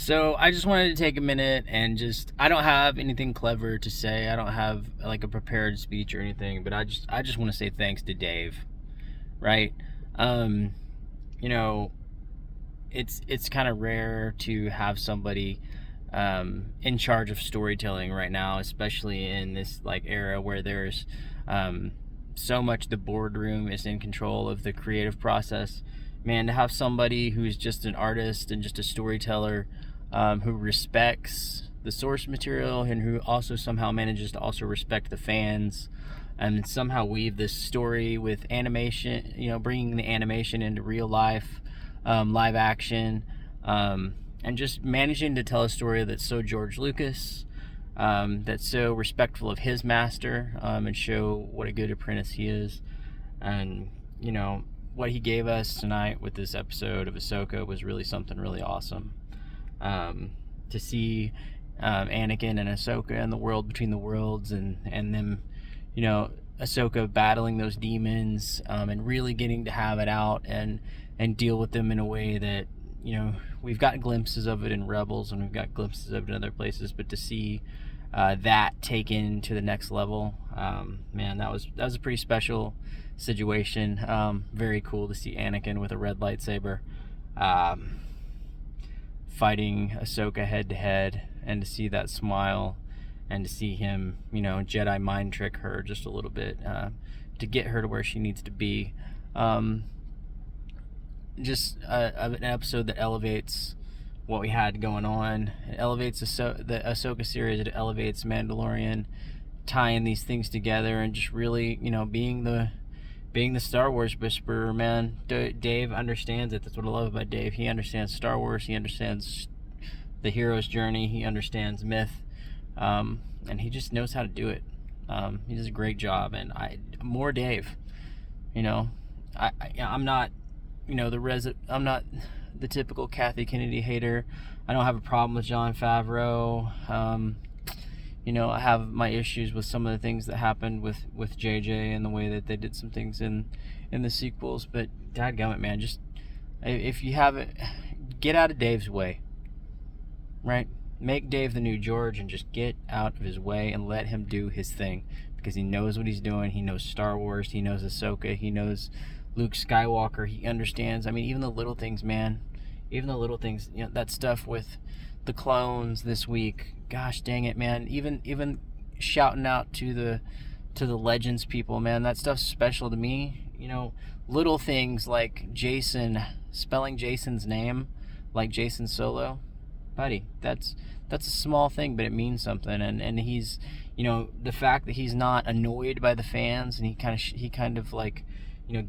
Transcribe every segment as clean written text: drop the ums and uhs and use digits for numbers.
So I just wanted to take a minute and I don't have anything clever to say. I don't have like a prepared speech or anything, but I just want to say thanks to Dave, right? Um, you know, it's kind of rare to have somebody in charge of storytelling right now, especially in this like era where there's um, so much the boardroom is in control of the creative process. Man, to have somebody who's just an artist and just a storyteller, who respects the source material and who also somehow manages to also respect the fans and somehow weave this story with animation, bringing the animation into real life, live action, and just managing to tell a story that's so George Lucas, that's so respectful of his master, and show what a good apprentice he is. And, what he gave us tonight with this episode of Ahsoka was really something really awesome. To see Anakin and Ahsoka and the world between the worlds, and them, Ahsoka battling those demons, and really getting to have it out and deal with them in a way that, we've got glimpses of it in Rebels and we've got glimpses of it in other places, but to see that taken to the next level, man, that was a pretty special situation. Very cool to see Anakin with a red lightsaber, fighting Ahsoka head to head, and to see that smile, and to see him, Jedi mind trick her just a little bit, to get her to where she needs to be. Just an episode that elevates what we had going on. It elevates the Ahsoka series. It elevates Mandalorian, tying these things together, and just really, being the Star Wars whisperer, man. Dave understands it. That's what I love about Dave. He understands Star Wars. He understands the hero's journey. He understands myth, and he just knows how to do it. He does a great job, and more Dave. I'm not, I'm not the typical Kathy Kennedy hater. I don't have a problem with Jon Favreau. I have my issues with some of the things that happened with JJ and the way that they did some things in the sequels. But dadgummit, man, just if you haven't, get out of Dave's way, right? Make Dave the new George and just get out of his way and let him do his thing, because he knows what he's doing. He knows Star Wars. He knows Ahsoka. He knows Luke Skywalker. He understands. I mean, even the little things, man. Even the little things. That stuff with the clones this week. Gosh dang it, man. Even shouting out to the Legends people, man. That stuff's special to me. Little things like Jason, spelling Jason's name like Jason Solo. Buddy, that's a small thing, but it means something. And he's, the fact that he's not annoyed by the fans, and he kind of like,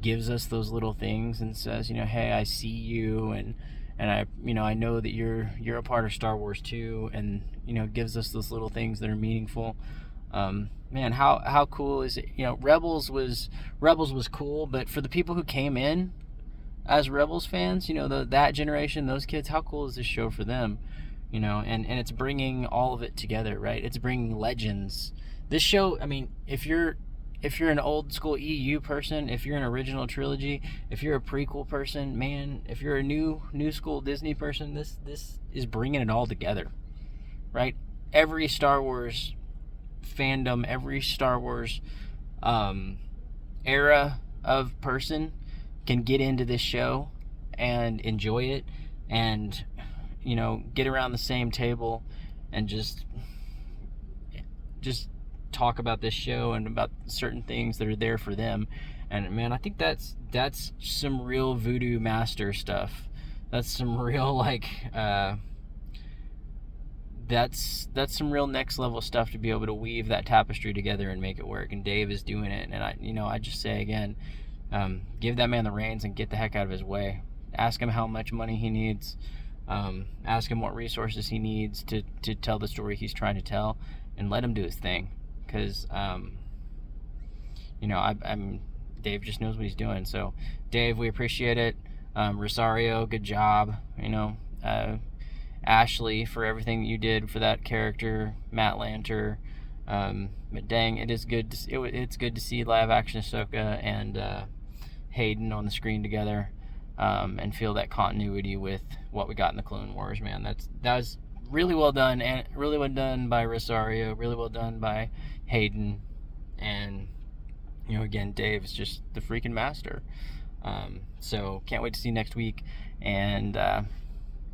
gives us those little things and says, hey, I see you, and I know that you're a part of Star Wars too, and gives us those little things that are meaningful. Man, how cool is it? Rebels was cool, but for the people who came in as Rebels fans, that generation, those kids, how cool is this show for them? And it's bringing all of it together, right? It's bringing Legends. This show, I mean, if you're an old school EU person, if you're an original trilogy, if you're a prequel person, man, if you're a new school Disney person, this is bringing it all together, right? Every Star Wars fandom, every Star Wars era of person can get into this show and enjoy it, and get around the same table and just talk about this show and about certain things that are there for them. And man, I think that's some real voodoo master stuff. That's some real that's some real next level stuff, to be able to weave that tapestry together and make it work. And Dave is doing it. And I just say again, give that man the reins and get the heck out of his way. Ask him how much money he needs. Ask him what resources he needs to tell the story he's trying to tell, and let him do his thing. Because, Dave just knows what he's doing. So, Dave, we appreciate it. Rosario, good job. Ashley, for everything that you did for that character. Matt Lanter. But dang, it's good to see live action Ahsoka and Hayden on the screen together. and feel that continuity with what we got in the Clone Wars, man. That was really well done, and really well done by Rosario, really well done by Hayden, and again, Dave is just the freaking master. So can't wait to see next week, and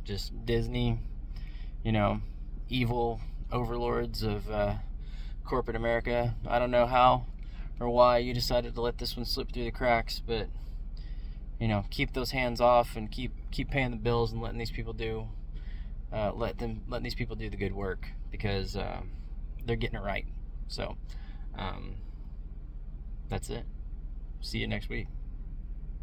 just Disney, evil overlords of corporate America. I don't know how or why you decided to let this one slip through the cracks, but keep those hands off and keep paying the bills and letting these people do these people do the good work, because they're getting it right. So that's it. See you next week.